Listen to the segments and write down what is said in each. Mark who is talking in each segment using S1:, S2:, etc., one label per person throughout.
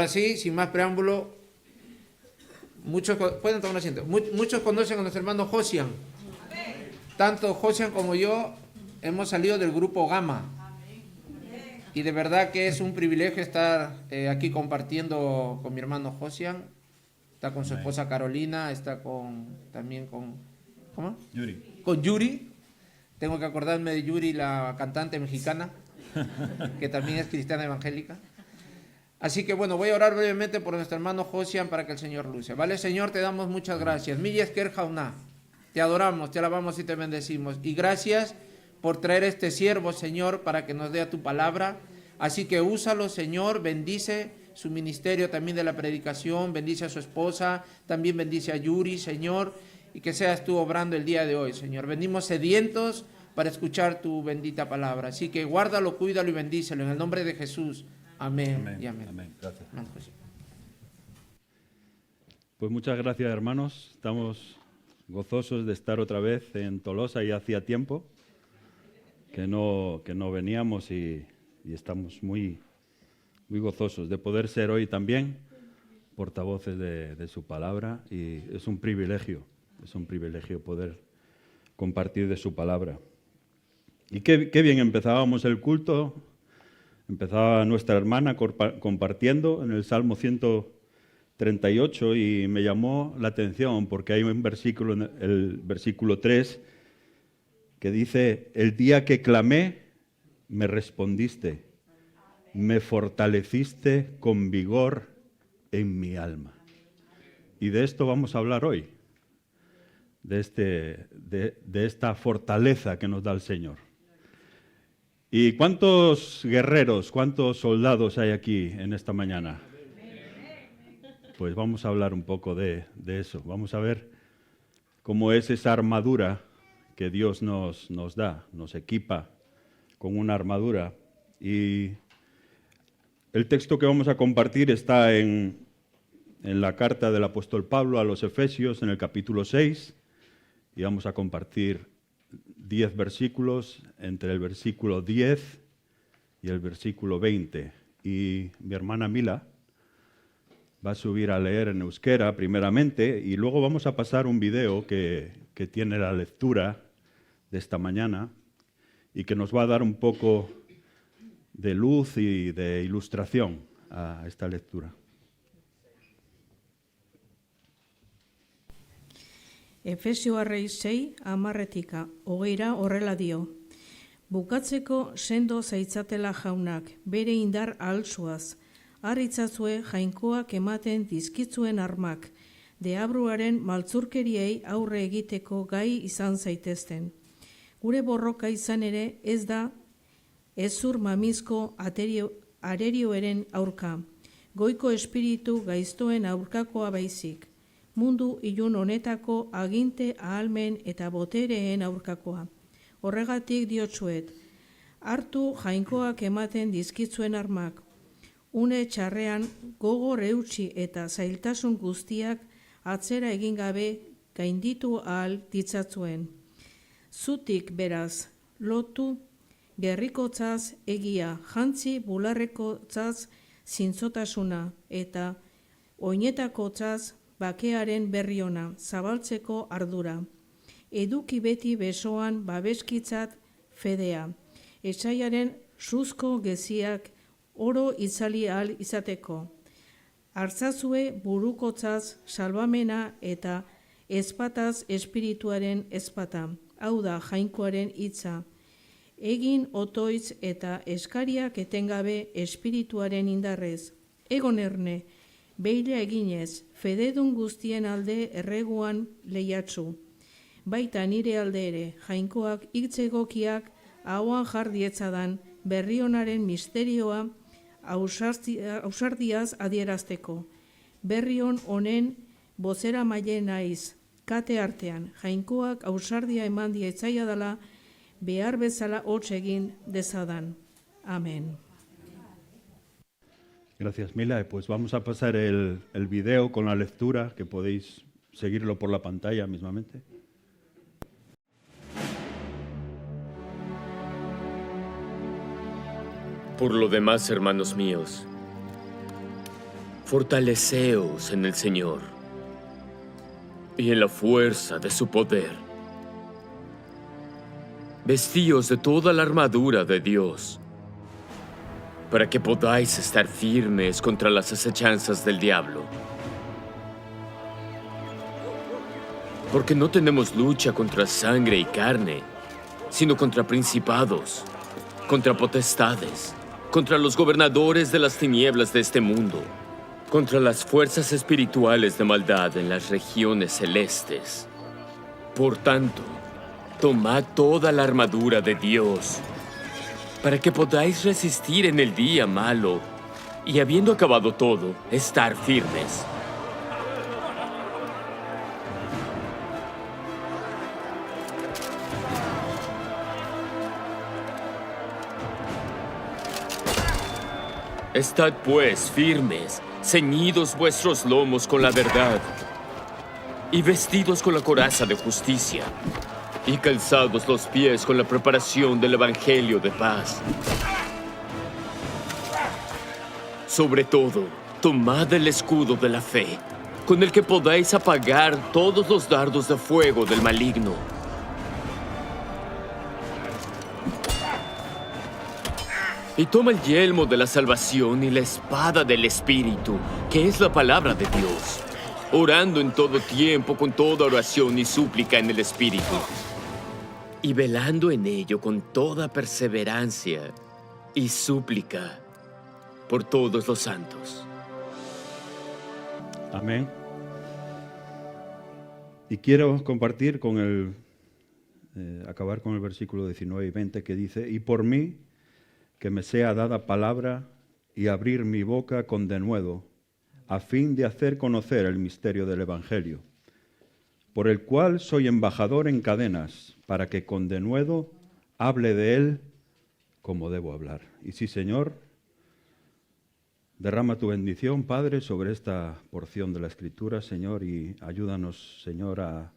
S1: ahora sí, sin más preámbulo, pueden tomar asiento. Muchos conocen a nuestro hermano Josian. Tanto Josian como yo hemos salido del grupo Gama. Y de verdad que es un privilegio estar aquí compartiendo con mi hermano Josian. Está con su esposa Carolina, está también con... ¿Cómo?
S2: Yuri.
S1: Con Yuri. Tengo que acordarme de Yuri, la cantante mexicana, que también es cristiana evangélica. Así que bueno, voy a orar brevemente por nuestro hermano Josian para que el Señor luce. Vale, Señor, te damos muchas gracias. Milles Kerjauná, te adoramos, te alabamos y te bendecimos. Y gracias por traer este siervo, Señor, para que nos dé tu palabra. Así que úsalo, Señor, bendice su ministerio también de la predicación, bendice a su esposa, también bendice a Yuri, Señor, y que seas tú obrando el día de hoy, Señor. Venimos sedientos para escuchar tu bendita palabra. Así que guárdalo, cuídalo y bendícelo en el nombre de Jesús. Amén.
S2: Amén.
S1: Y amén.
S2: Amén. Gracias.
S1: Amén, José.
S2: Pues muchas gracias, hermanos. Estamos gozosos de estar otra vez en Tolosa. Ya hacía tiempo que no veníamos y estamos muy gozosos de poder ser hoy también portavoces de su palabra, y es un privilegio poder compartir de su palabra. Y qué bien empezábamos el culto. Empezaba nuestra hermana compartiendo en el Salmo 138 y me llamó la atención porque hay un versículo, el versículo 3, que dice: el día que clamé, me respondiste, me fortaleciste con vigor en mi alma. Y de esto vamos a hablar hoy, de esta fortaleza que nos da el Señor. ¿Y cuántos guerreros, cuántos soldados hay aquí en esta mañana? Pues vamos a hablar un poco de eso. Vamos a ver cómo es esa armadura que Dios nos da, nos equipa con una armadura. Y el texto que vamos a compartir está en la carta del apóstol Pablo a los Efesios, en el capítulo 6, y vamos a compartir 10 versículos, entre el versículo 10 y el versículo 20. Y mi hermana Mila va a subir a leer en euskera primeramente, y luego vamos a pasar un video que tiene la lectura de esta mañana y que nos va a dar un poco de luz y de ilustración a esta lectura.
S3: Efesioarrei 6:10-20 horrela dio. Bukatzeko sendo zaitzatela jaunak, bere indar ahaltsuaz, har itzazue jainkoak ematen dizkitzuen armak, deabruaren maltzurkeriei aurre egiteko gai izan zaitezten. Gure borroka izan ere ez da ezur mamizko arerioeren aurka, goiko espiritu gaiztoen aurkakoa baizik, mundu ilun honetako aginte ahalmen eta botereen aurkakoa. Horregatik diotsuet, hartu jainkoak ematen dizkitzuen armak, une txarrean gogor eutsi eta zailtasun guztiak atzera egin gabe gainditu ahal ditzatzuen. Zutik beraz, lotu gerrikotzaz egia, jantzi bularrekotzaz zintzotasuna eta oinetakotzaz bakearen berri ona, zabaltzeko ardura. Eduki beti besoan babeskitzat fedea, etsaiaren suzko geziak oro itzali ahal izateko. Hartzazue burukotzaz salbamena eta ezpataz espirituaren ezpata, hau da jainkoaren hitza. Egin otoitz eta eskariak etengabe espirituaren indarrez. Egon erne, beila eginez, fededun guztien alde erreguan lehiatzu. Baita nire alde ere, jainkoak hitzegokiak ahoan jardietzadan berrionaren misterioa ausardiaz adierazteko. Berrion honen bozera maile naiz, kate artean, jainkoak ausardia eman dietzaia dela, behar bezala hots egin dezadan. Amén.
S2: Gracias, Mila. Pues vamos a pasar el video con la lectura, que podéis seguirlo por la pantalla mismamente.
S4: Por lo demás, hermanos míos, Fortaleceos en el Señor y en la fuerza de su poder. Vestíos de toda la armadura de Dios, para que podáis estar firmes contra las acechanzas del diablo. Porque no tenemos lucha contra sangre y carne, sino contra principados, contra potestades, contra los gobernadores de las tinieblas de este mundo, contra las fuerzas espirituales de maldad en las regiones celestes. Por tanto, tomad toda la armadura de Dios, para que podáis resistir en el día malo, y habiendo acabado todo, estar firmes. Estad pues firmes, ceñidos vuestros lomos con la verdad, y vestidos con la coraza de justicia, y calzados los pies con la preparación del evangelio de paz. Sobre todo, tomad el escudo de la fe, con el que podáis apagar todos los dardos de fuego del maligno. Y toma el yelmo de la salvación y la espada del Espíritu, que es la palabra de Dios, orando en todo tiempo con toda oración y súplica en el Espíritu, y velando en ello con toda perseverancia y súplica por todos los santos.
S2: Amén. Y quiero compartir acabar con el versículo 19 y 20 que dice: y por mí, que me sea dada palabra y abrir mi boca con denuedo, a fin de hacer conocer el misterio del Evangelio, por el cual soy embajador en cadenas, para que con denuedo hable de él como debo hablar. Y sí, Señor, derrama tu bendición, Padre, sobre esta porción de la Escritura, Señor, y ayúdanos, Señor, a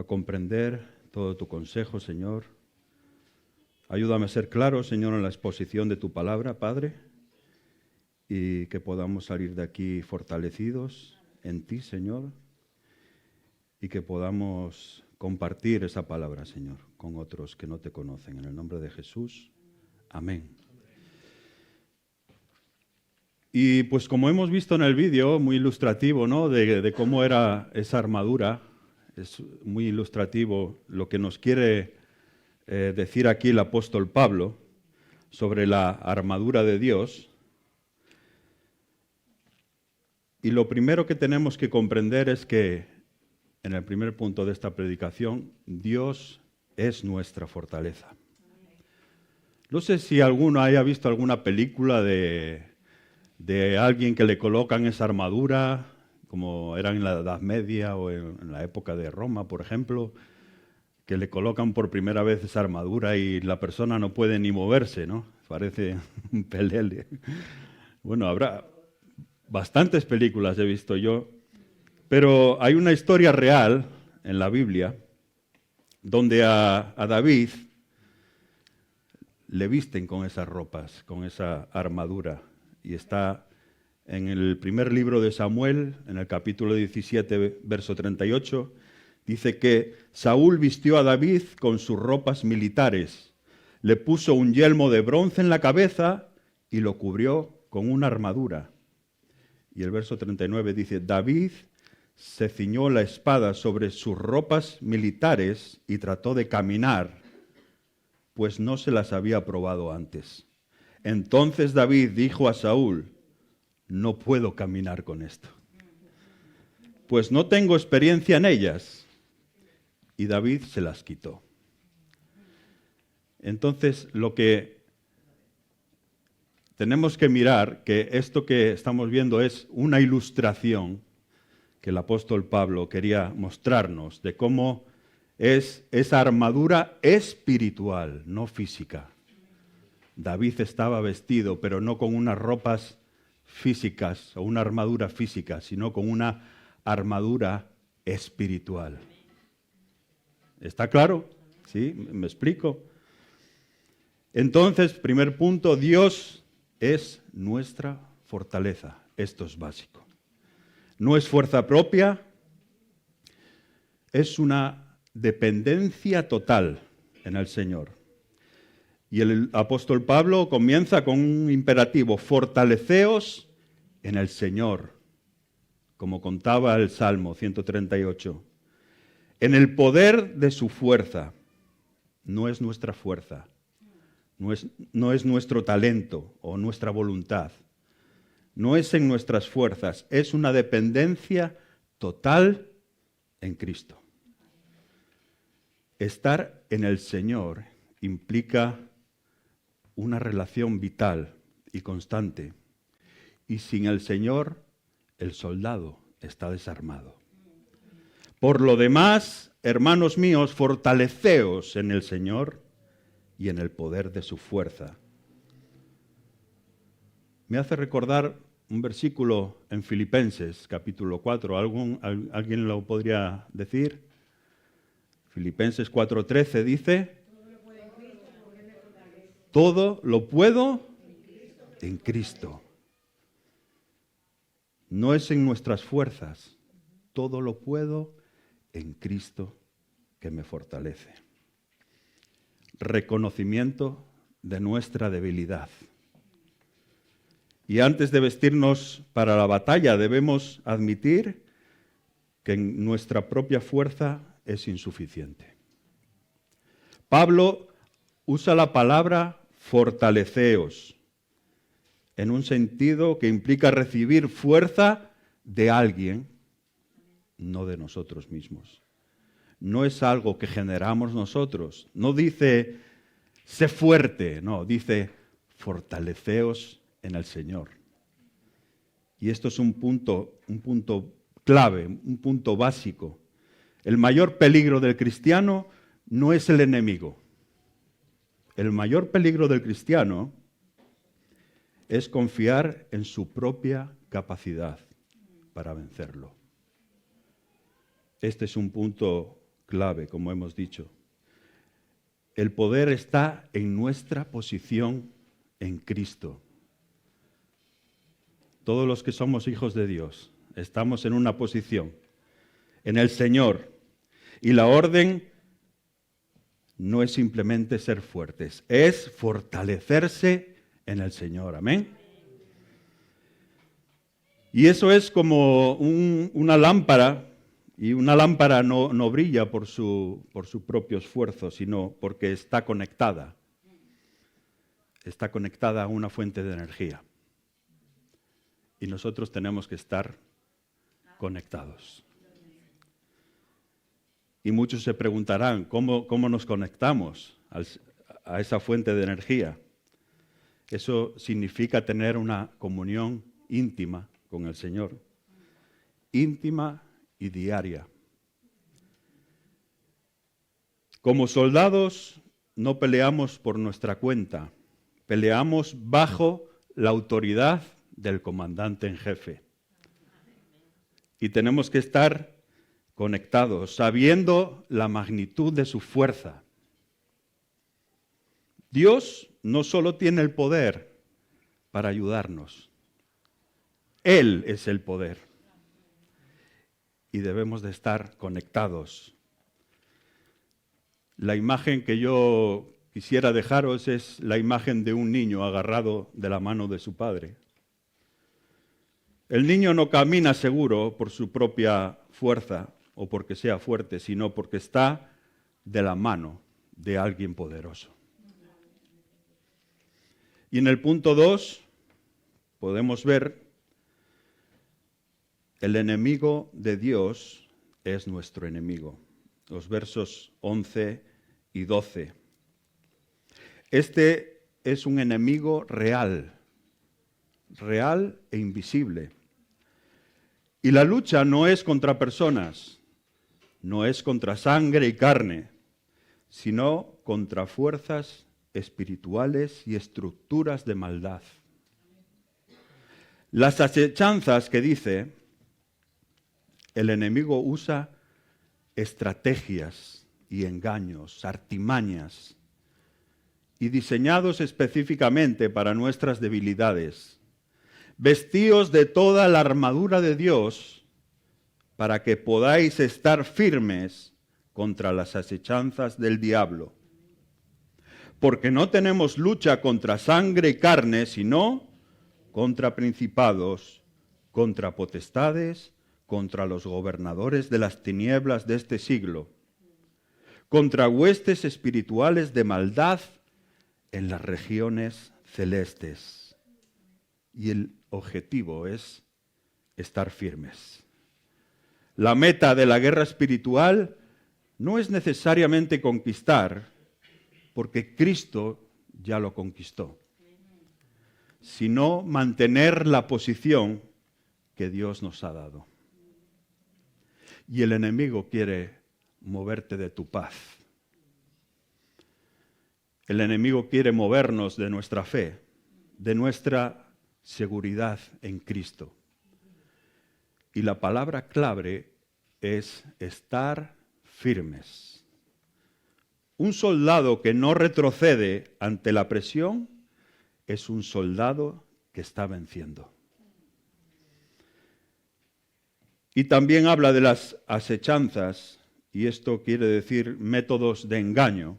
S2: comprender todo tu consejo, Señor. Ayúdame a ser claro, Señor, en la exposición de tu palabra, Padre, y que podamos salir de aquí fortalecidos en ti, Señor, y que podamos compartir esa palabra, Señor, con otros que no te conocen. En el nombre de Jesús, amén. Y pues como hemos visto en el vídeo, muy ilustrativo, ¿no?, de cómo era esa armadura, es muy ilustrativo lo que nos quiere decir aquí el apóstol Pablo sobre la armadura de Dios. Y lo primero que tenemos que comprender es que, en el primer punto de esta predicación, Dios es nuestra fortaleza. No sé si alguno haya visto alguna película de alguien que le colocan esa armadura, como era en la Edad Media o en la época de Roma, por ejemplo, que le colocan por primera vez esa armadura y la persona no puede ni moverse, ¿no? Parece un pelele. Bueno, habrá bastantes películas, he visto yo, pero hay una historia real en la Biblia donde a David le visten con esas ropas, con esa armadura, y está en el primer libro de Samuel, en el capítulo 17, verso 38, dice que Saúl vistió a David con sus ropas militares, le puso un yelmo de bronce en la cabeza y lo cubrió con una armadura. Y el verso 39 dice: David se ciñó la espada sobre sus ropas militares y trató de caminar, pues no se las había probado antes. Entonces David dijo a Saúl: no puedo caminar con esto, pues no tengo experiencia en ellas. Y David se las quitó. Entonces, lo que tenemos que mirar, que esto que estamos viendo es una ilustración que el apóstol Pablo quería mostrarnos de cómo es esa armadura espiritual, no física. David estaba vestido, pero no con unas ropas físicas o una armadura física, sino con una armadura espiritual. ¿Está claro? ¿Sí? ¿Me explico? Entonces, primer punto, Dios es nuestra fortaleza. esto es básico. No es fuerza propia, es una dependencia total en el Señor. Y el apóstol Pablo comienza con un imperativo: fortaleceos en el Señor, como contaba el Salmo 138, en el poder de su fuerza. No es nuestra fuerza, no es nuestro talento o nuestra voluntad, no es en nuestras fuerzas, es una dependencia total en Cristo. Estar en el Señor implica una relación vital y constante. Y sin el Señor, el soldado está desarmado. Por lo demás, hermanos míos, fortaleceos en el Señor y en el poder de su fuerza. Me hace recordar un versículo en Filipenses, capítulo 4. ¿Alguien lo podría decir? Filipenses 4:13 dice: todo lo puedo en Cristo. No es en nuestras fuerzas, todo lo puedo en Cristo que me fortalece. Reconocimiento de nuestra debilidad. Y antes de vestirnos para la batalla, debemos admitir que nuestra propia fuerza es insuficiente. Pablo usa la palabra fortaleceos en un sentido que implica recibir fuerza de alguien, no de nosotros mismos. No es algo que generamos nosotros. No dice, sé fuerte, no, dice, fortaleceos en el Señor. Y esto es un punto clave, un punto básico. El mayor peligro del cristiano no es el enemigo. El mayor peligro del cristiano es confiar en su propia capacidad para vencerlo. Este es un punto clave, como hemos dicho. El poder está en nuestra posición en Cristo. Todos los que somos hijos de Dios estamos en una posición, en el Señor. Y la orden no es simplemente ser fuertes, es fortalecerse en el Señor. Amén. Y eso es como una lámpara, y una lámpara no brilla por su propio esfuerzo, sino porque está conectada. Está conectada a una fuente de energía. Y nosotros tenemos que estar conectados. Y muchos se preguntarán, ¿cómo nos conectamos a esa fuente de energía? Eso significa tener una comunión íntima con el Señor. Íntima y diaria. Como soldados no peleamos por nuestra cuenta, peleamos bajo la autoridad del comandante en jefe. Y tenemos que estar conectados, sabiendo la magnitud de su fuerza. Dios no solo tiene el poder para ayudarnos, Él es el poder. Y debemos de estar conectados. La imagen que yo quisiera dejaros es la imagen de un niño agarrado de la mano de su padre. El niño no camina seguro por su propia fuerza o porque sea fuerte, sino porque está de la mano de alguien poderoso. Y en el punto 2 podemos ver el enemigo de Dios es nuestro enemigo. Los versos 11 y 12. Este es un enemigo real e invisible. Y la lucha no es contra personas, no es contra sangre y carne, sino contra fuerzas espirituales y estructuras de maldad. Las asechanzas que dice, el enemigo usa estrategias y engaños, artimañas, y diseñados específicamente para nuestras debilidades. vestíos de toda la armadura de Dios para que podáis estar firmes contra las asechanzas del diablo. Porque no tenemos lucha contra sangre y carne, sino contra principados, contra potestades, contra los gobernadores de las tinieblas de este siglo, contra huestes espirituales de maldad en las regiones celestes. Y el objetivo es estar firmes. La meta de la guerra espiritual no es necesariamente conquistar, porque Cristo ya lo conquistó, sino mantener la posición que Dios nos ha dado. Y el enemigo quiere moverte de tu paz. El enemigo quiere movernos de nuestra fe, de nuestra seguridad en Cristo. Y la palabra clave es estar firmes. Un soldado que no retrocede ante la presión es un soldado que está venciendo. Y también habla de las asechanzas, y esto quiere decir métodos de engaño.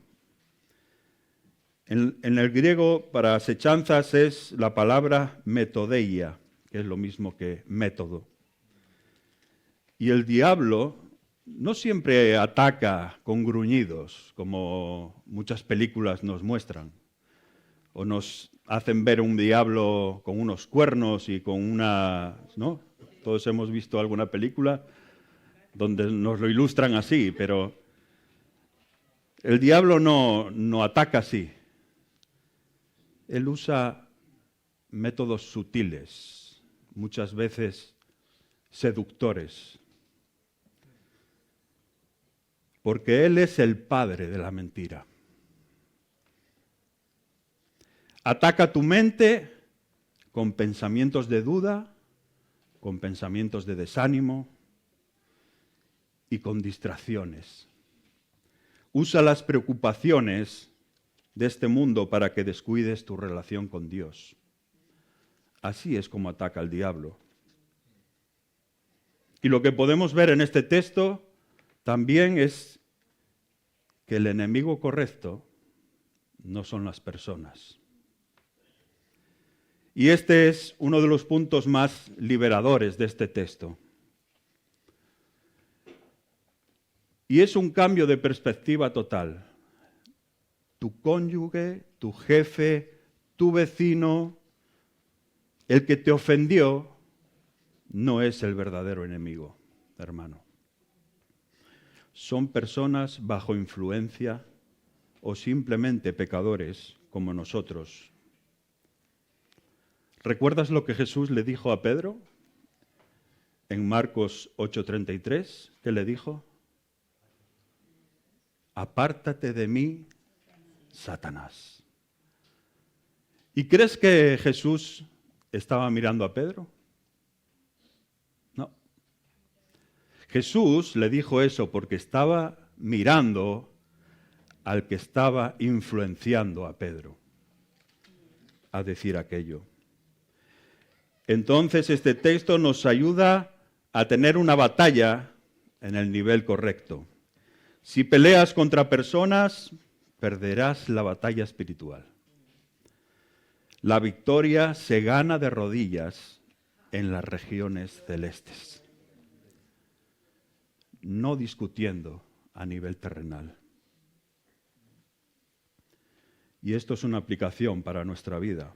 S2: En el griego, para asechanzas es la palabra metodeia, que es lo mismo que método. Y el diablo no siempre ataca con gruñidos, como muchas películas nos muestran, o nos hacen ver un diablo con unos cuernos y con una... ¿no? Todos hemos visto alguna película donde nos lo ilustran así, pero el diablo no ataca así. Él usa métodos sutiles, muchas veces seductores, porque Él es el padre de la mentira. Ataca tu mente con pensamientos de duda, con pensamientos de desánimo y con distracciones. Usa las preocupaciones de este mundo para que descuides tu relación con Dios. Así es como ataca el diablo. Y lo que podemos ver en este texto también es que el enemigo correcto no son las personas. Y este es uno de los puntos más liberadores de este texto. Y es un cambio de perspectiva total. Tu cónyuge, tu jefe, tu vecino, el que te ofendió, no es el verdadero enemigo, hermano. Son personas bajo influencia o simplemente pecadores como nosotros. ¿Recuerdas lo que Jesús le dijo a Pedro en Marcos 8:33? ¿Qué le dijo? Apártate de mí, Satanás. ¿Y crees que Jesús estaba mirando a Pedro? No. Jesús le dijo eso porque estaba mirando al que estaba influenciando a Pedro a decir aquello. Entonces este texto nos ayuda a tener una batalla en el nivel correcto. Si peleas contra personas, perderás la batalla espiritual. La victoria se gana de rodillas en las regiones celestes, no discutiendo a nivel terrenal. Y esto es una aplicación para nuestra vida.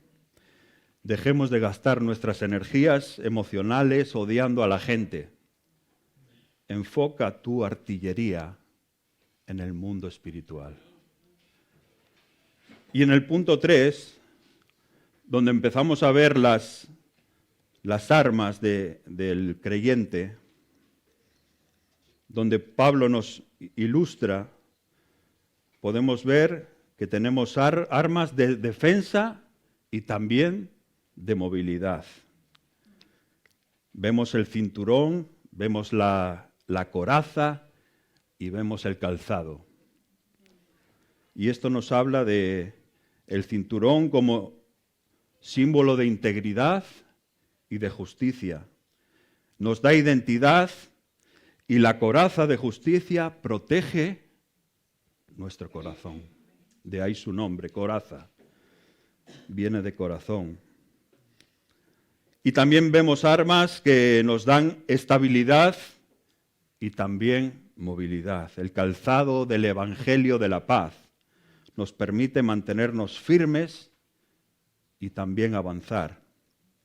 S2: Dejemos de gastar nuestras energías emocionales odiando a la gente. Enfoca tu artillería en el mundo espiritual. Y en el punto 3, donde empezamos a ver las armas del creyente, donde Pablo nos ilustra, podemos ver que tenemos armas de defensa y también de movilidad. Vemos el cinturón, vemos la coraza y vemos el calzado. Y esto nos habla de el cinturón como símbolo de integridad y de justicia. Nos da identidad y la coraza de justicia protege nuestro corazón. De ahí su nombre, coraza. Viene de corazón. Y también vemos armas que nos dan estabilidad y también movilidad. El calzado del Evangelio de la paz nos permite mantenernos firmes y también avanzar,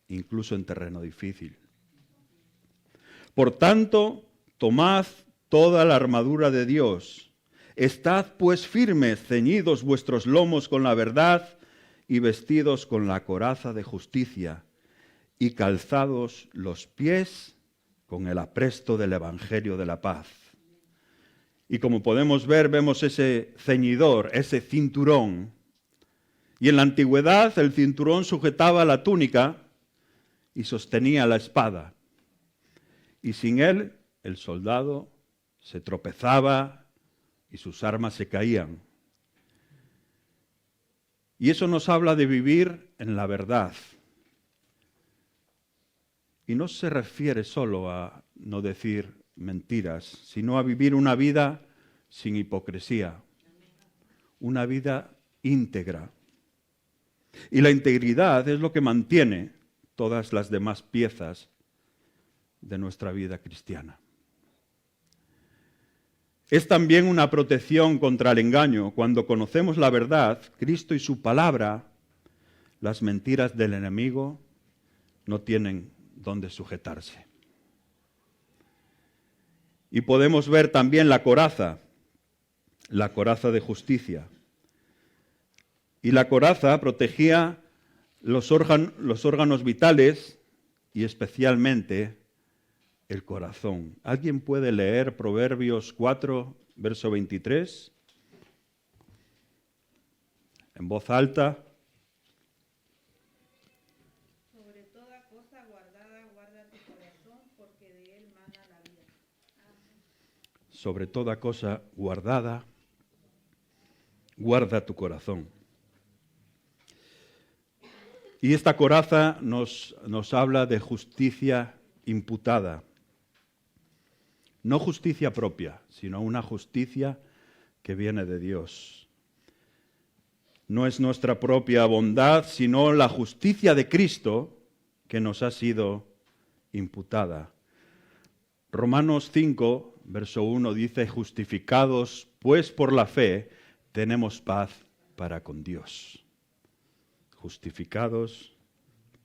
S2: incluso en terreno difícil. Por tanto, tomad toda la armadura de Dios. Estad pues firmes, ceñidos vuestros lomos con la verdad y vestidos con la coraza de justicia y calzados los pies con el apresto del Evangelio de la paz. Y como podemos ver, vemos ese ceñidor, ese cinturón. Y en la antigüedad el cinturón sujetaba la túnica y sostenía la espada. Y sin él el soldado se tropezaba y sus armas se caían. Y eso nos habla de vivir en la verdad. Y no se refiere solo a no decir mentiras, sino a vivir una vida sin hipocresía, una vida íntegra. Y la integridad es lo que mantiene todas las demás piezas de nuestra vida cristiana. Es también una protección contra el engaño. Cuando conocemos la verdad, Cristo y su palabra, las mentiras del enemigo no tienen dónde sujetarse. Y podemos ver también la coraza de justicia. Y la coraza protegía los órganos vitales y especialmente el corazón. ¿Alguien puede leer Proverbios 4, verso 23? En voz alta.
S3: Sobre toda cosa guardada, guarda tu corazón, porque de él mana la vida.
S2: Sobre toda cosa guardada, guarda tu corazón. Y esta coraza nos habla de justicia imputada. No justicia propia, sino una justicia que viene de Dios. No es nuestra propia bondad, sino la justicia de Cristo que nos ha sido imputada. Romanos 5, verso 1 dice, justificados pues por la fe, tenemos paz para con Dios. Justificados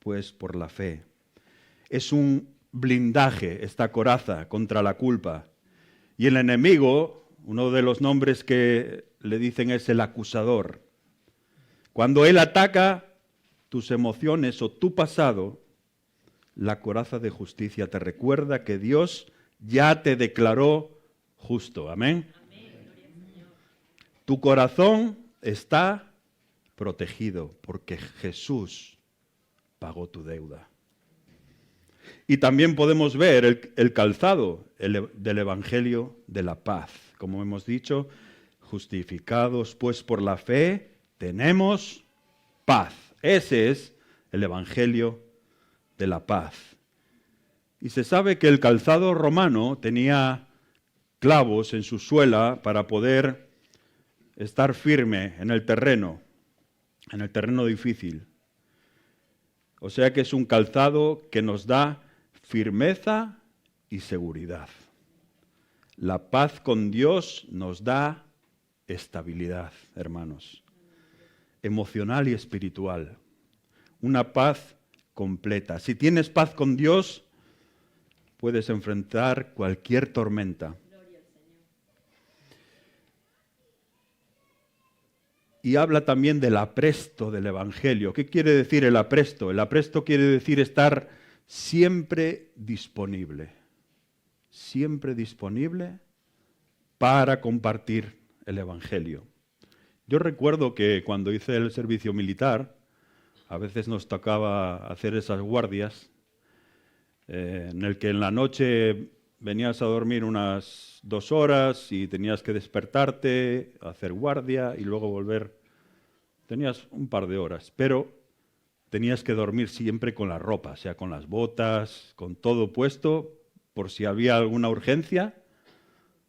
S2: pues por la fe. Es un blindaje esta coraza contra la culpa. Y el enemigo, uno de los nombres que le dicen es el acusador. Cuando él ataca tus emociones o tu pasado, la coraza de justicia te recuerda que Dios ya te declaró justo. Amén. Tu corazón está protegido porque Jesús pagó tu deuda. Y también podemos ver el calzado del Evangelio de la paz. Como hemos dicho, justificados pues por la fe, tenemos paz. Ese es el Evangelio de la paz. Y se sabe que el calzado romano tenía clavos en su suela para poder estar firme en el terreno difícil. O sea que es un calzado que nos da firmeza y seguridad. La paz con Dios nos da estabilidad, hermanos, emocional y espiritual. Una paz completa. Si tienes paz con Dios, puedes enfrentar cualquier tormenta. Y habla también del apresto del Evangelio. ¿Qué quiere decir el apresto? El apresto quiere decir estar siempre disponible para compartir el Evangelio. Yo recuerdo que cuando hice el servicio militar, a veces nos tocaba hacer esas guardias, en el que en la noche venías a dormir unas 2 horas y tenías que despertarte, hacer guardia y luego volver. Tenías un par de horas, pero tenías que dormir siempre con la ropa, o sea, con las botas, con todo puesto, por si había alguna urgencia,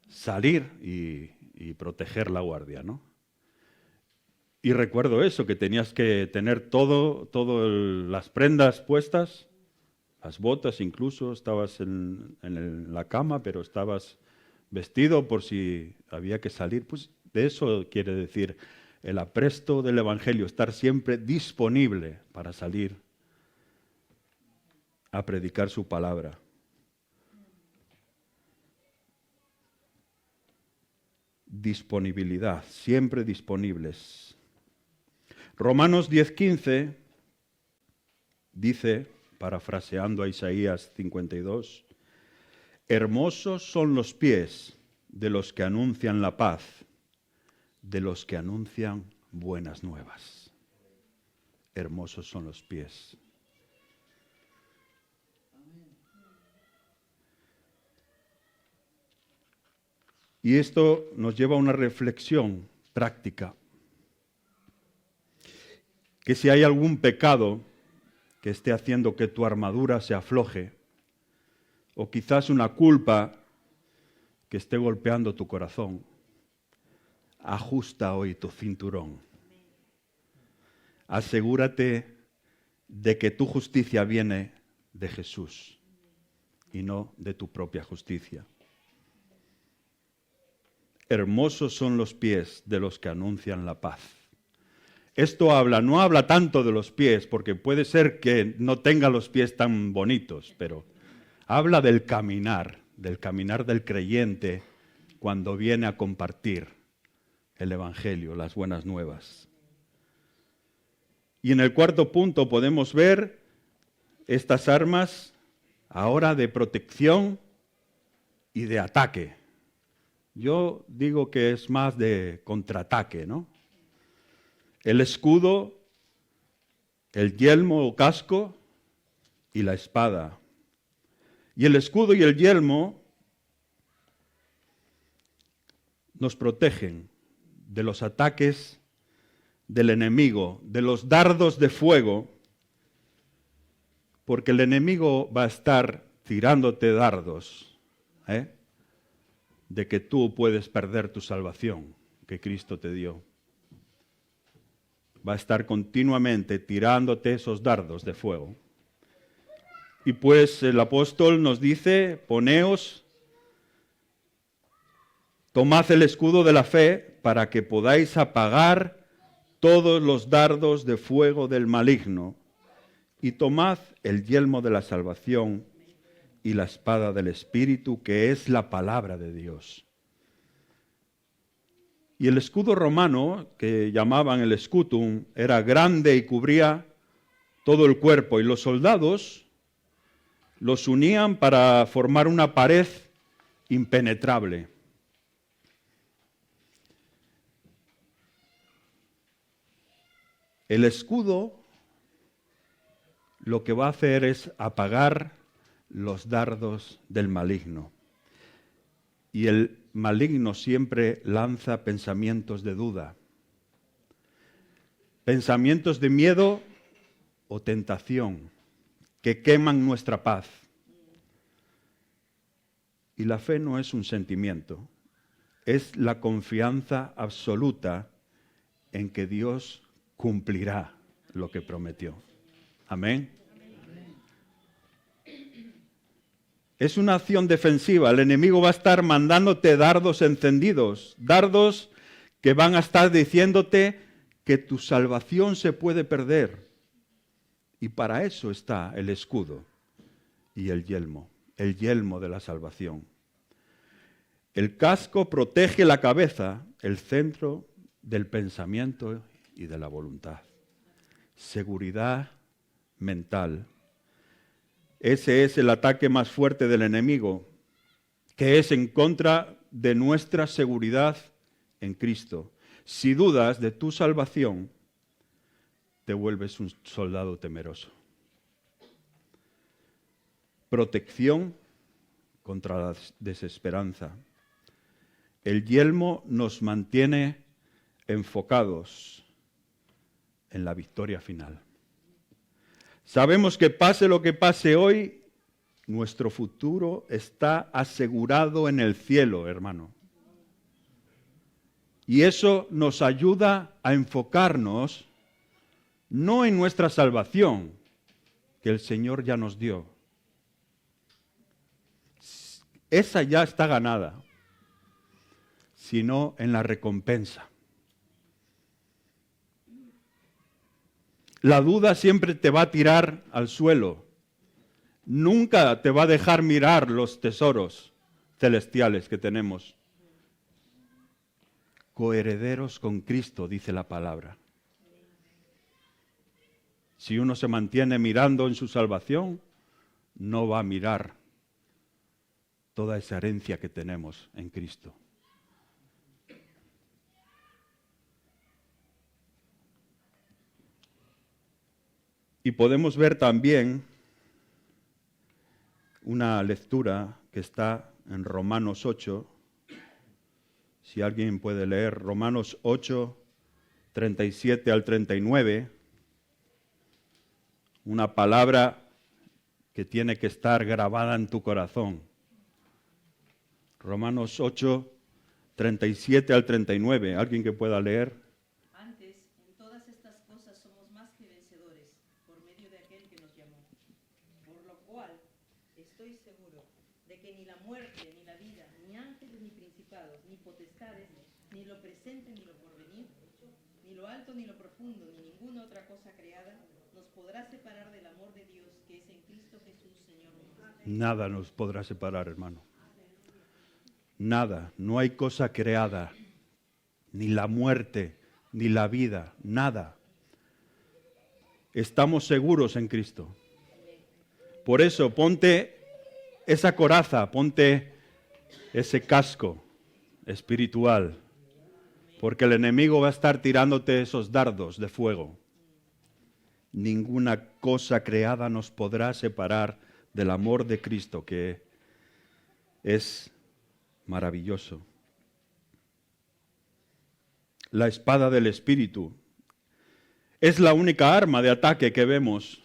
S2: salir y proteger la guardia, ¿no? Y recuerdo eso, que tenías que tener las prendas puestas, las botas incluso, estabas en la cama, pero estabas vestido por si había que salir. Pues de eso quiere decir el apresto del Evangelio, estar siempre disponible para salir a predicar su palabra. Disponibilidad, siempre disponibles. Romanos 10:15 dice, parafraseando a Isaías 52, hermosos son los pies de los que anuncian la paz, de los que anuncian buenas nuevas. Hermosos son los pies. Y esto nos lleva a una reflexión práctica. Que si hay algún pecado que esté haciendo que tu armadura se afloje, o quizás una culpa que esté golpeando tu corazón, ajusta hoy tu cinturón. Asegúrate de que tu justicia viene de Jesús y no de tu propia justicia. Hermosos son los pies de los que anuncian la paz. Esto no habla tanto de los pies, porque puede ser que no tenga los pies tan bonitos, pero habla del caminar del creyente cuando viene a compartir el Evangelio, las buenas nuevas. Y en el cuarto punto podemos ver estas armas ahora de protección y de ataque. Yo digo que es más de contraataque, ¿no? El escudo, el yelmo o casco y la espada. Y el escudo y el yelmo nos protegen de los ataques del enemigo, de los dardos de fuego, porque el enemigo va a estar tirándote dardos, de que tú puedes perder tu salvación que Cristo te dio. Va a estar continuamente tirándote esos dardos de fuego. Y pues el apóstol nos dice, tomad el escudo de la fe para que podáis apagar todos los dardos de fuego del maligno, y tomad el yelmo de la salvación y la espada del Espíritu, que es la palabra de Dios. Y el escudo romano, que llamaban el scutum, era grande y cubría todo el cuerpo, y los soldados los unían para formar una pared impenetrable. El escudo lo que va a hacer es apagar los dardos del maligno. Y el maligno siempre lanza pensamientos de duda, pensamientos de miedo o tentación que queman nuestra paz. Y la fe no es un sentimiento, es la confianza absoluta en que Dios cumplirá lo que prometió. Amén. Es una acción defensiva. El enemigo va a estar mandándote dardos encendidos, dardos que van a estar diciéndote que tu salvación se puede perder. Y para eso está el escudo y el yelmo de la salvación. El casco protege la cabeza, el centro del pensamiento y de la voluntad. Seguridad mental. Ese es el ataque más fuerte del enemigo, que es en contra de nuestra seguridad en Cristo. Si dudas de tu salvación, te vuelves un soldado temeroso. Protección contra la desesperanza. El yelmo nos mantiene enfocados en la victoria final. Sabemos que pase lo que pase hoy, nuestro futuro está asegurado en el cielo, hermano. Y eso nos ayuda a enfocarnos no en nuestra salvación, que el Señor ya nos dio. Esa ya está ganada, sino en la recompensa. La duda siempre te va a tirar al suelo. Nunca te va a dejar mirar los tesoros celestiales que tenemos. Coherederos con Cristo, dice la palabra. Si uno se mantiene mirando en su salvación, no va a mirar toda esa herencia que tenemos en Cristo. Y podemos ver también una lectura que está en Romanos 8. Si alguien puede leer Romanos 8, 37 al 39. Una palabra que tiene que estar grabada en tu corazón. Romanos 8, 37 al 39. ¿Alguien que pueda leer?
S5: Antes, en todas estas cosas somos más que vencedores, por medio de aquel que nos llamó. Por lo cual, estoy seguro de que ni la muerte, ni la vida, ni ángeles, ni principados, ni potestades, ni lo presente, ni lo porvenir, ni lo alto, ni lo profundo, ni ninguna otra cosa creada, nos podrá separar del amor de Dios que es en Cristo Jesús, Señor nuestro.
S2: Nada nos podrá separar, hermano. Nada, no hay cosa creada, ni la muerte, ni la vida, nada. Estamos seguros en Cristo. Por eso, ponte esa coraza, ponte ese casco espiritual, porque el enemigo va a estar tirándote esos dardos de fuego. Ninguna cosa creada nos podrá separar del amor de Cristo, que es maravilloso. La espada del Espíritu es la única arma de ataque que vemos.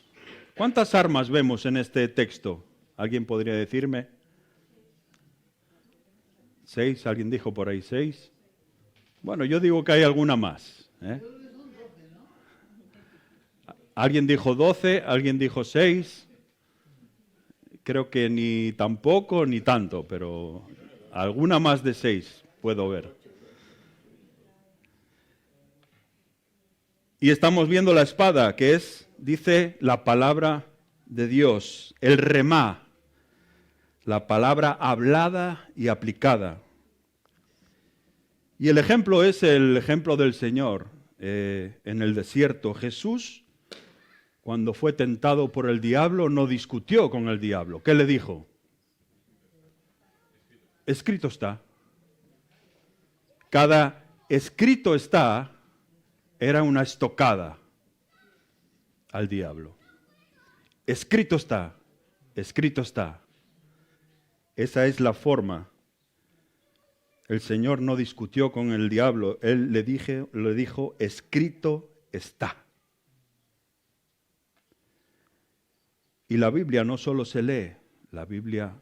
S2: ¿Cuántas armas vemos en este texto? ¿Alguien podría decirme? 6, alguien dijo por ahí 6. Bueno, yo digo que hay alguna más. Alguien dijo 12, alguien dijo 6. Creo que ni tampoco ni tanto, pero alguna más de 6 puedo ver. Y estamos viendo la espada, que es, dice, la palabra de Dios, el remá, la palabra hablada y aplicada. Y el ejemplo es el ejemplo del Señor en el desierto. Jesús, cuando fue tentado por el diablo, no discutió con el diablo. ¿Qué le dijo? Escrito está. Cada escrito está era una estocada al diablo. Escrito está, escrito está. Esa es la forma. El Señor no discutió con el diablo, Él le dijo, escrito está. Y la Biblia no solo se lee, la Biblia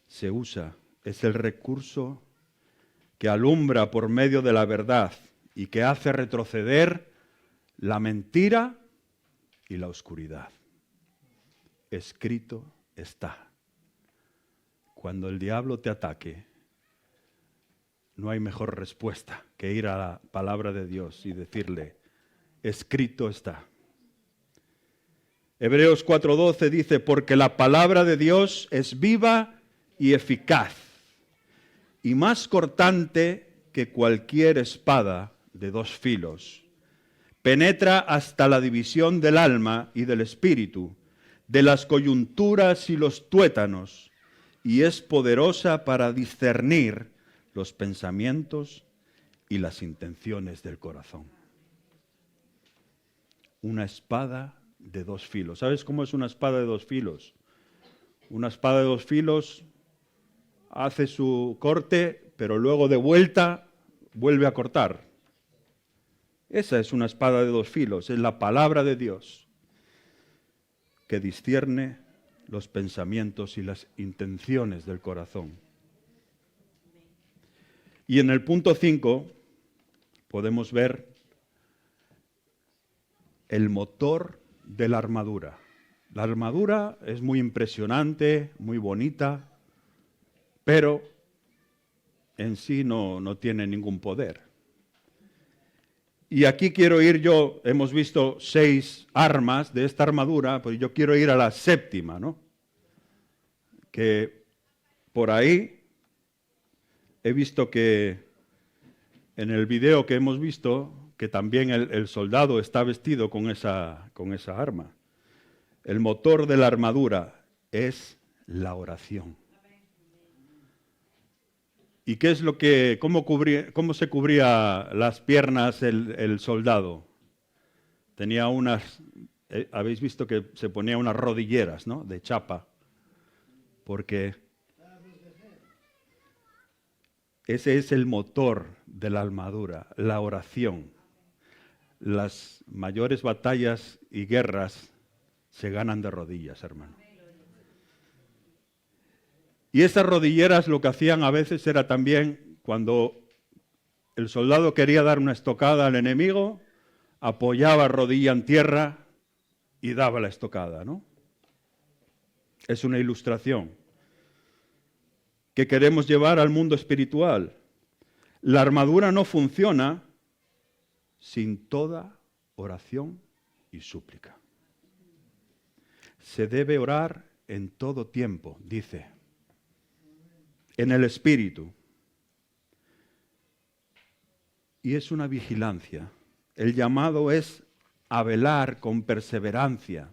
S2: se usa. Es el recurso que alumbra por medio de la verdad y que hace retroceder la mentira y la oscuridad. Escrito está. Cuando el diablo te ataque, no hay mejor respuesta que ir a la palabra de Dios y decirle, escrito está. Hebreos 4:12 dice, porque la palabra de Dios es viva y eficaz, y más cortante que cualquier espada de 2 filos. Penetra hasta la división del alma y del espíritu, de las coyunturas y los tuétanos, y es poderosa para discernir los pensamientos y las intenciones del corazón. Una espada de 2 filos. ¿Sabes cómo es una espada de 2 filos? Una espada de 2 filos hace su corte, pero luego de vuelta vuelve a cortar. Esa es una espada de 2 filos, es la palabra de Dios. que discierne los pensamientos y las intenciones del corazón. Y en el punto 5 podemos ver el motor de la armadura. La armadura es muy impresionante, muy bonita, pero en sí no tiene ningún poder. Y aquí quiero ir yo, hemos visto 6 armas de esta armadura, pues yo quiero ir a la 7ª, ¿no? Que por ahí he visto que en el video que hemos visto, que también el soldado está vestido con esa arma. El motor de la armadura es la oración. ¿Y qué es cómo se cubría las piernas el soldado? Tenía habéis visto que se ponía unas rodilleras, ¿no? De chapa, porque ese es el motor de la armadura, la oración. Las mayores batallas y guerras se ganan de rodillas, hermano. Y esas rodilleras lo que hacían a veces era también, cuando el soldado quería dar una estocada al enemigo, apoyaba rodilla en tierra y daba la estocada, ¿no? Es una ilustración que queremos llevar al mundo espiritual. La armadura no funciona sin toda oración y súplica. Se debe orar en todo tiempo, dice, en el Espíritu. Y es una vigilancia. El llamado es a velar con perseverancia,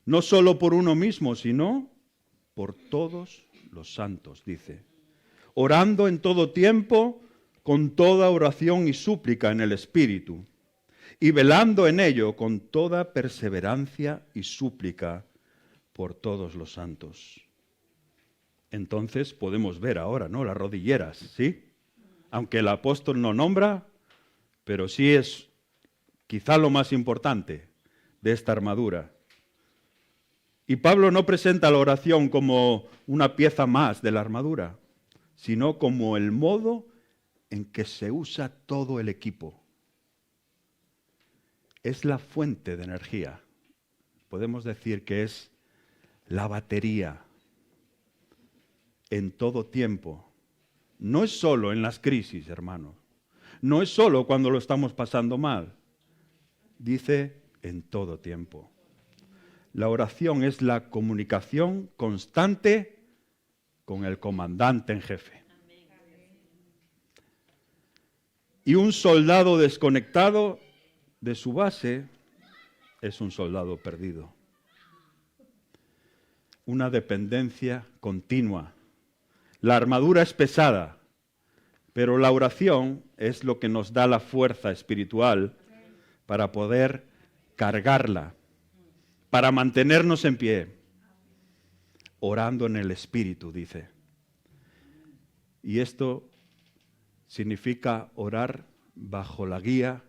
S2: no solo por uno mismo, sino por todos los santos, dice. Orando en todo tiempo, con toda oración y súplica en el Espíritu, y velando en ello con toda perseverancia y súplica por todos los santos. Entonces podemos ver ahora, ¿no? Las rodilleras, ¿sí? Aunque el apóstol no nombra, pero sí es quizá lo más importante de esta armadura. Y Pablo no presenta la oración como una pieza más de la armadura, sino como el modo en que se usa todo el equipo. Es la fuente de energía. Podemos decir que es la batería en todo tiempo. No es solo en las crisis, hermanos. No es solo cuando lo estamos pasando mal. Dice en todo tiempo. La oración es la comunicación constante con el comandante en jefe. Y un soldado desconectado de su base es un soldado perdido. Una dependencia continua. La armadura es pesada, pero la oración es lo que nos da la fuerza espiritual para poder cargarla, para mantenernos en pie, orando en el Espíritu, dice. Y esto significa orar bajo la guía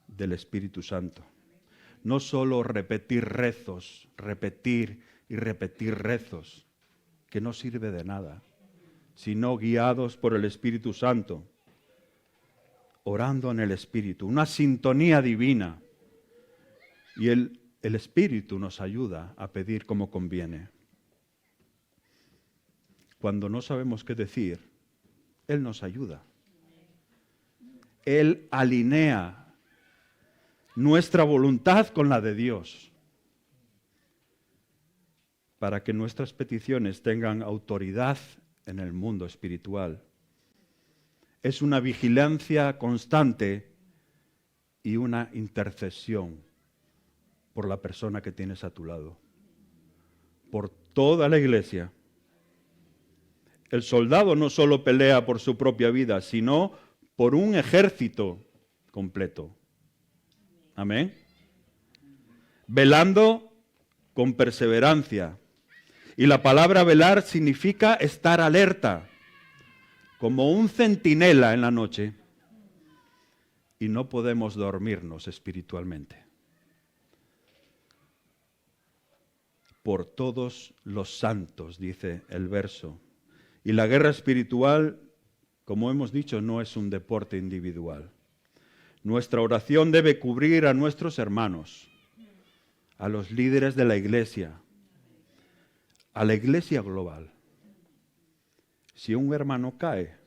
S2: del Espíritu Santo. No solo repetir rezos, repetir y repetir rezos, que no sirve de nada, sino guiados por el Espíritu Santo, orando en el Espíritu, una sintonía divina. Y el Espíritu nos ayuda a pedir como conviene. Cuando no sabemos qué decir, Él nos ayuda. Él alinea nuestra voluntad con la de Dios para que nuestras peticiones tengan autoridad en el mundo espiritual. Es una vigilancia constante y una intercesión por la persona que tienes a tu lado, por toda la iglesia. El soldado no solo pelea por su propia vida, sino por un ejército completo. Amén. Velando con perseverancia. Y la palabra velar significa estar alerta, como un centinela en la noche. Y no podemos dormirnos espiritualmente. por todos los santos, dice el verso. Y la guerra espiritual, como hemos dicho, no es un deporte individual. Nuestra oración debe cubrir a nuestros hermanos, a los líderes de la iglesia, a la iglesia global. Si un hermano cae,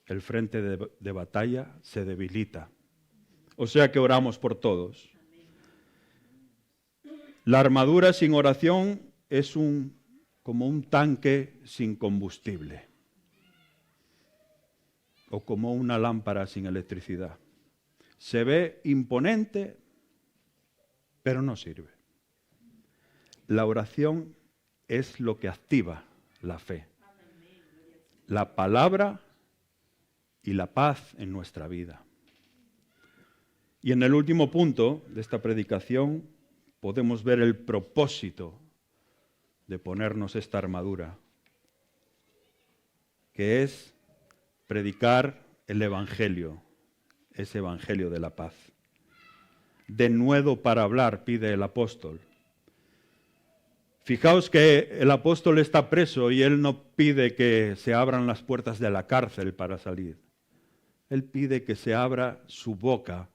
S2: el frente de batalla se debilita. O sea que oramos por todos. La armadura sin oración es como un tanque sin combustible o como una lámpara sin electricidad. Se ve imponente, pero no sirve. La oración es lo que activa la fe, la palabra y la paz en nuestra vida. Y en el último punto de esta predicación podemos ver el propósito de ponernos esta armadura, que es predicar el Evangelio, ese Evangelio de la paz. Denuedo para hablar, pide el apóstol. Fijaos que el apóstol está preso y él no pide que se abran las puertas de la cárcel para salir. Él pide que se abra su boca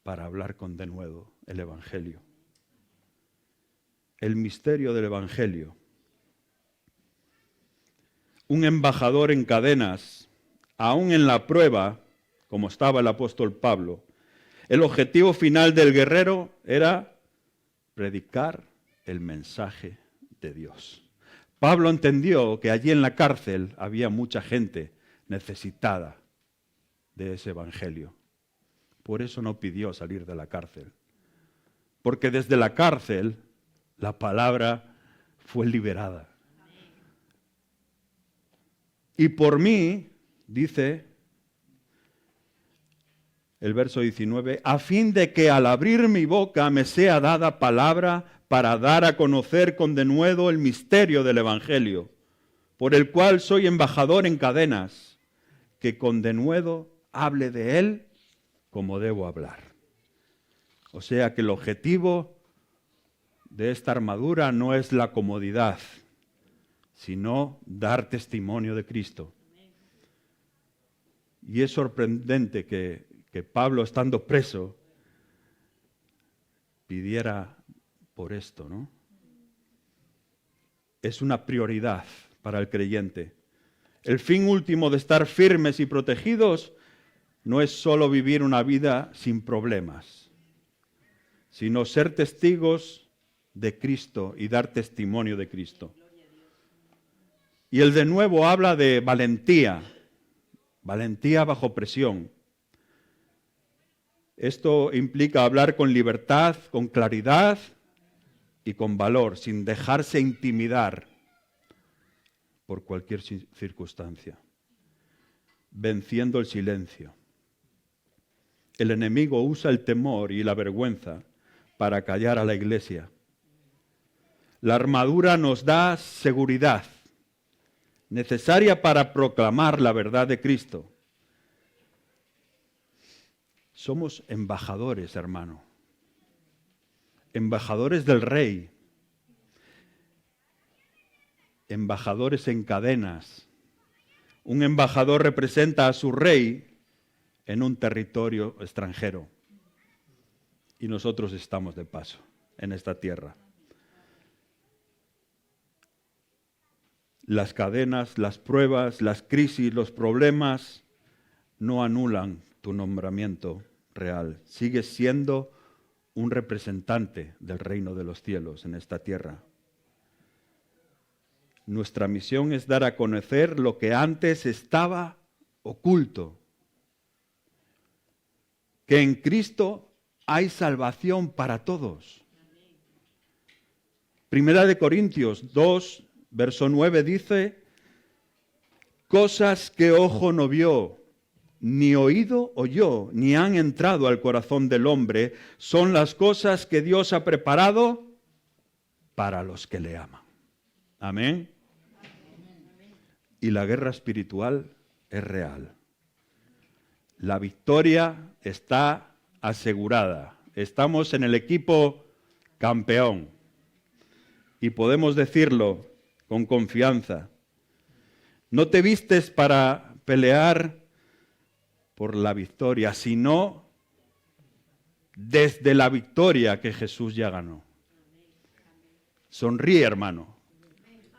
S2: para hablar con denuedo el Evangelio. El misterio del Evangelio. Un embajador en cadenas, aún en la prueba, como estaba el apóstol Pablo, el objetivo final del guerrero era predicar el mensaje de Dios. Pablo entendió que allí en la cárcel había mucha gente necesitada de ese Evangelio. Por eso no pidió salir de la cárcel. Porque desde la cárcel la palabra fue liberada. Y por mí, dice el verso 19, a fin de que al abrir mi boca me sea dada palabra para dar a conocer con denuedo el misterio del Evangelio, por el cual soy embajador en cadenas, que con denuedo hable de él como debo hablar. O sea que el objetivo de esta armadura no es la comodidad, sino dar testimonio de Cristo. Y es sorprendente que Pablo, estando preso, pidiera por esto, ¿no? Es una prioridad para el creyente. El fin último de estar firmes y protegidos no es solo vivir una vida sin problemas, sino ser testigos de Cristo y dar testimonio de Cristo. Y el de nuevo habla de valentía, valentía bajo presión. Esto implica hablar con libertad, con claridad y con valor, sin dejarse intimidar por cualquier circunstancia, venciendo el silencio. El enemigo usa el temor y la vergüenza para callar a la iglesia. La armadura nos da seguridad, necesaria para proclamar la verdad de Cristo. Somos embajadores, hermano. Embajadores del Rey. Embajadores en cadenas. Un embajador representa a su rey en un territorio extranjero. Y nosotros estamos de paso en esta tierra. Las cadenas, las pruebas, las crisis, los problemas no anulan tu nombramiento real. Sigues siendo un representante del reino de los cielos en esta tierra. Nuestra misión es dar a conocer lo que antes estaba oculto. Que en Cristo hay salvación para todos. Primera de Corintios 2, verso 9 dice, cosas que ojo no vio, ni oído oyó, ni han entrado al corazón del hombre, son las cosas que Dios ha preparado para los que le aman. Amén. Y la guerra espiritual es real. La victoria está asegurada. Estamos en el equipo campeón. y podemos decirlo con confianza. No te vistes para pelear por la victoria, sino desde la victoria que Jesús ya ganó. Sonríe, hermano.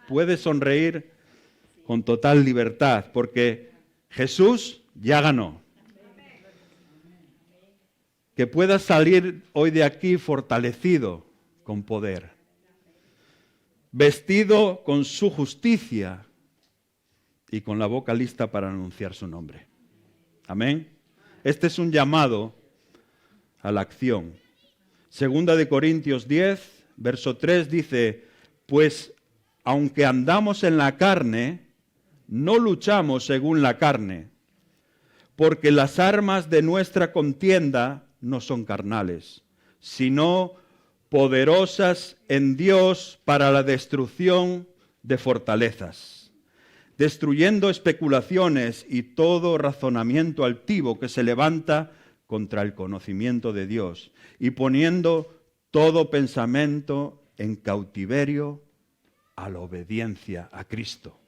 S2: Puedes sonreír con total libertad, porque Jesús ya ganó. Que puedas salir hoy de aquí fortalecido con poder, vestido con su justicia y con la boca lista para anunciar su nombre. Amén. Este es un llamado a la acción. Segunda de Corintios 10, verso 3 dice, pues aunque andamos en la carne, no luchamos según la carne, porque las armas de nuestra contienda no son carnales, sino poderosas en Dios para la destrucción de fortalezas, destruyendo especulaciones y todo razonamiento altivo que se levanta contra el conocimiento de Dios, y poniendo todo pensamiento en cautiverio a la obediencia a Cristo.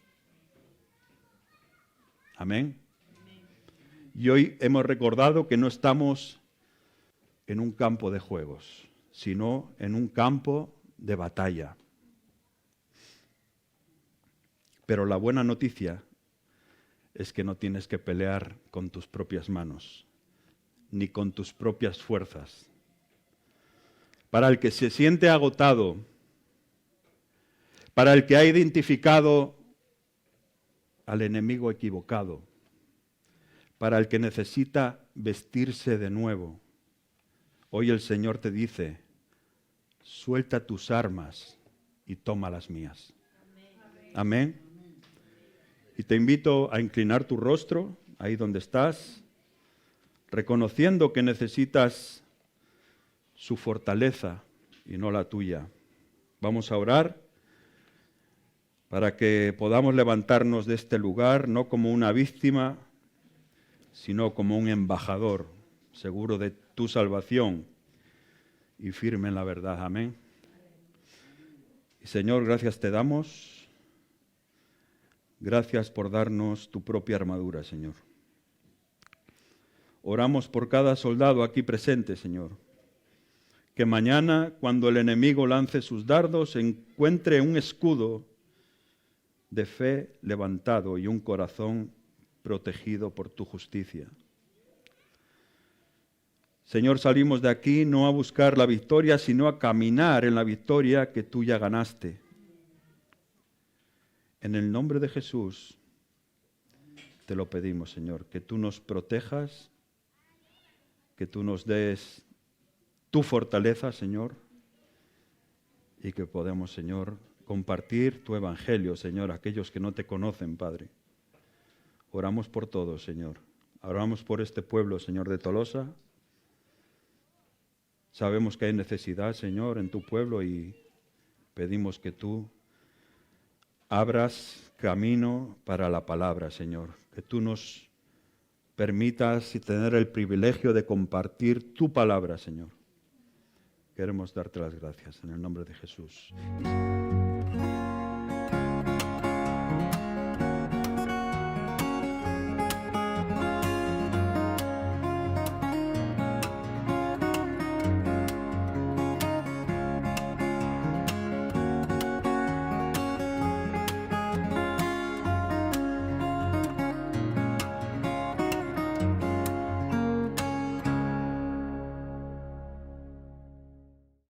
S2: Amén. Y hoy hemos recordado que no estamos en un campo de juegos, sino en un campo de batalla. Pero la buena noticia es que no tienes que pelear con tus propias manos, ni con tus propias fuerzas. Para el que se siente agotado, para el que ha identificado al enemigo equivocado, para el que necesita vestirse de nuevo, hoy el Señor te dice, suelta tus armas y toma las mías. Amén. Y te invito a inclinar tu rostro ahí donde estás, reconociendo que necesitas su fortaleza y no la tuya. Vamos a orar para que podamos levantarnos de este lugar, no como una víctima, sino como un embajador, seguro de tu salvación y firme en la verdad. Amén. Y Señor, gracias te damos. Gracias por darnos tu propia armadura, Señor. Oramos por cada soldado aquí presente, Señor. Que mañana, cuando el enemigo lance sus dardos, encuentre un escudo de fe levantado y un corazón protegido por tu justicia. Señor, salimos de aquí no a buscar la victoria, sino a caminar en la victoria que tú ya ganaste. En el nombre de Jesús te lo pedimos, Señor, que tú nos protejas, que tú nos des tu fortaleza, Señor, y que podamos, Señor, compartir tu evangelio, Señor, a aquellos que no te conocen, Padre. Oramos por todos, Señor. Oramos por este pueblo, Señor, de Tolosa. Sabemos que hay necesidad, Señor, en tu pueblo y pedimos que tú abras camino para la palabra, Señor. Que tú nos permitas tener el privilegio de compartir tu palabra, Señor. Queremos darte las gracias en el nombre de Jesús.